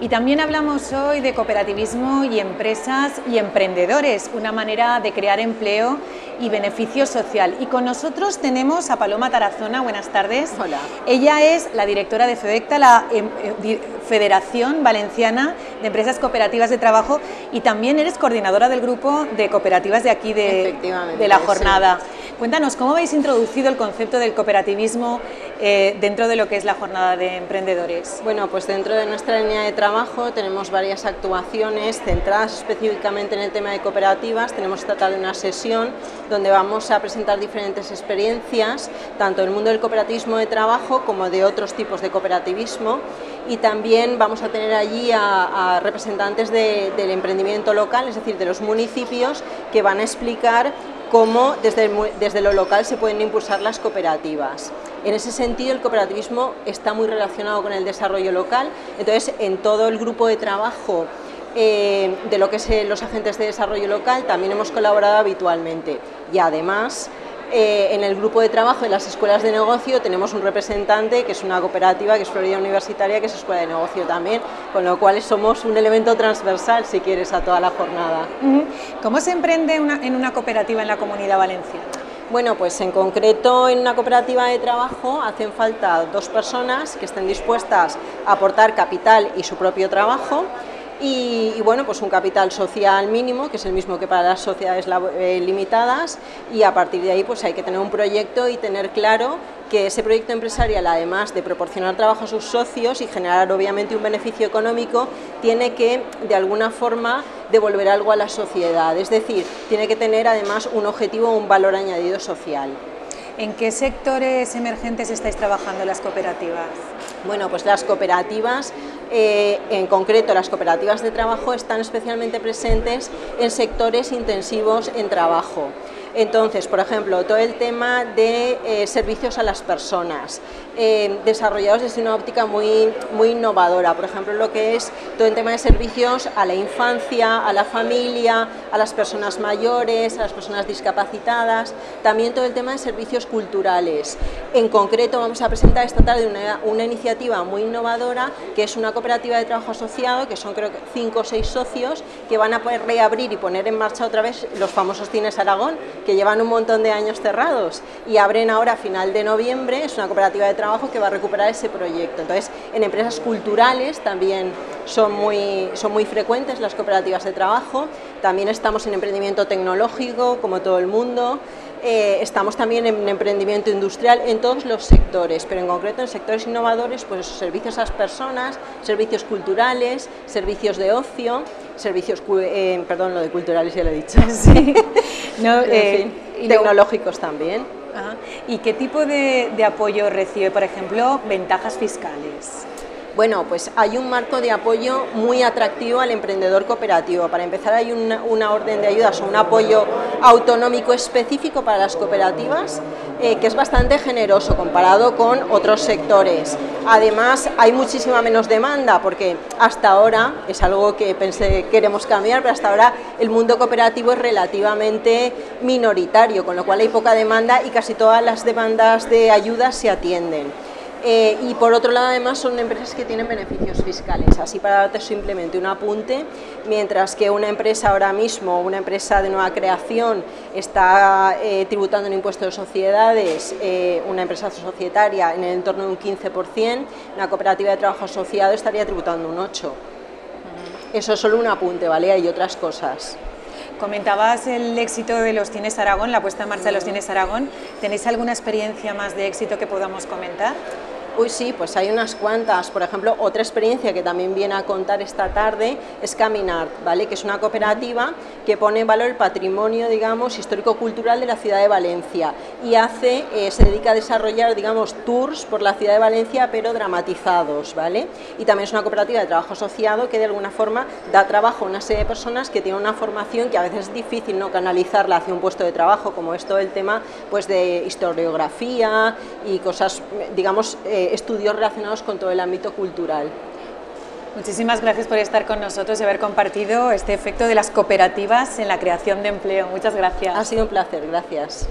Y también hablamos hoy de cooperativismo y empresas y emprendedores, una manera de crear empleo y beneficio social. Y con nosotros tenemos a Paloma Tarazona. Buenas tardes. Hola. Ella es la directora de FEDECTA, la Federación Valenciana de Empresas Cooperativas de Trabajo, y también eres coordinadora del grupo de cooperativas de aquí de la jornada. Sí. Cuéntanos, ¿cómo habéis introducido el concepto del cooperativismo dentro de lo que es la jornada de emprendedores? Bueno, pues dentro de nuestra línea de trabajo tenemos varias actuaciones centradas específicamente en el tema de cooperativas. Tenemos esta tarde una sesión donde vamos a presentar diferentes experiencias, tanto del mundo del cooperativismo de trabajo como de otros tipos de cooperativismo, y también vamos a tener allí a representantes del emprendimiento local, es decir, de los municipios, que van a explicar cómo desde lo local se pueden impulsar las cooperativas. En ese sentido, el cooperativismo está muy relacionado con el desarrollo local. Entonces, en todo el grupo de trabajo de lo que es los agentes de desarrollo local también hemos colaborado habitualmente, y además en el grupo de trabajo de las escuelas de negocio tenemos un representante que es una cooperativa, que es Florida Universitaria, que es escuela de negocio también, con lo cual somos un elemento transversal, si quieres, a toda la jornada. ¿Cómo se emprende en una cooperativa en la Comunidad Valenciana? Bueno, pues en concreto en una cooperativa de trabajo hacen falta 2 personas que estén dispuestas a aportar capital y su propio trabajo. Y bueno, pues un capital social mínimo, que es el mismo que para las sociedades limitadas, y a partir de ahí pues hay que tener un proyecto y tener claro que ese proyecto empresarial, además de proporcionar trabajo a sus socios y generar obviamente un beneficio económico, tiene que de alguna forma devolver algo a la sociedad, es decir, tiene que tener además un objetivo o un valor añadido social. ¿En qué sectores emergentes estáis trabajando las cooperativas? Bueno, pues las cooperativas, en concreto las cooperativas de trabajo, están especialmente presentes en sectores intensivos en trabajo. Entonces, por ejemplo, todo el tema de servicios a las personas, desarrollados desde una óptica muy innovadora, por ejemplo, lo que es todo el tema de servicios a la infancia, a la familia, a las personas mayores, a las personas discapacitadas, también todo el tema de servicios culturales. En concreto, vamos a presentar esta tarde una iniciativa muy innovadora, que es una cooperativa de trabajo asociado, que son creo que 5 o 6 socios, que van a poder reabrir y poner en marcha otra vez los famosos Cines Aragón, que llevan un montón de años cerrados, y abren ahora a final de noviembre. Es una cooperativa de trabajo que va a recuperar ese proyecto. Entonces, en empresas culturales también son muy frecuentes las cooperativas de trabajo. También estamos en emprendimiento tecnológico, como todo el mundo. Estamos también en emprendimiento industrial, en todos los sectores, pero en concreto en sectores innovadores, pues servicios a las personas, servicios culturales, servicios de ocio, servicios, perdón, lo de culturales ya lo he dicho. Sí. No, tecnológicos también. Ajá. ¿Y qué tipo de apoyo recibe, por ejemplo, ventajas fiscales? Bueno, pues hay un marco de apoyo muy atractivo al emprendedor cooperativo. Para empezar, hay una orden de ayudas o un apoyo autonómico específico para las cooperativas, que es bastante generoso comparado con otros sectores. Además, hay muchísima menos demanda, porque hasta ahora, es algo que queremos cambiar, pero hasta ahora el mundo cooperativo es relativamente minoritario, con lo cual hay poca demanda y casi todas las demandas de ayudas se atienden. Y por otro lado, además, son empresas que tienen beneficios fiscales. Así, para darte simplemente un apunte, mientras que una empresa ahora mismo, una empresa de nueva creación, está tributando un impuesto de sociedades, una empresa societaria, en el entorno de un 15%, una cooperativa de trabajo asociado estaría tributando un 8%. Eso es solo un apunte, ¿vale? Hay otras cosas. Comentabas el éxito de los Cines Aragón, la puesta en marcha de los Cines Aragón. ¿Tenéis alguna experiencia más de éxito que podamos comentar? Uy, sí, pues hay unas cuantas. Por ejemplo, otra experiencia que también viene a contar esta tarde es Caminar, ¿vale? Que es una cooperativa que pone en valor el patrimonio, digamos, histórico-cultural de la ciudad de Valencia, y se dedica a desarrollar, digamos, tours por la ciudad de Valencia, pero dramatizados, ¿vale? Y también es una cooperativa de trabajo asociado que de alguna forma da trabajo a una serie de personas que tienen una formación que a veces es difícil no canalizarla hacia un puesto de trabajo, como es todo el tema pues de historiografía y cosas, digamos, estudios relacionados con todo el ámbito cultural. Muchísimas gracias por estar con nosotros y haber compartido este efecto de las cooperativas en la creación de empleo. Muchas gracias. Ha sido un placer, gracias.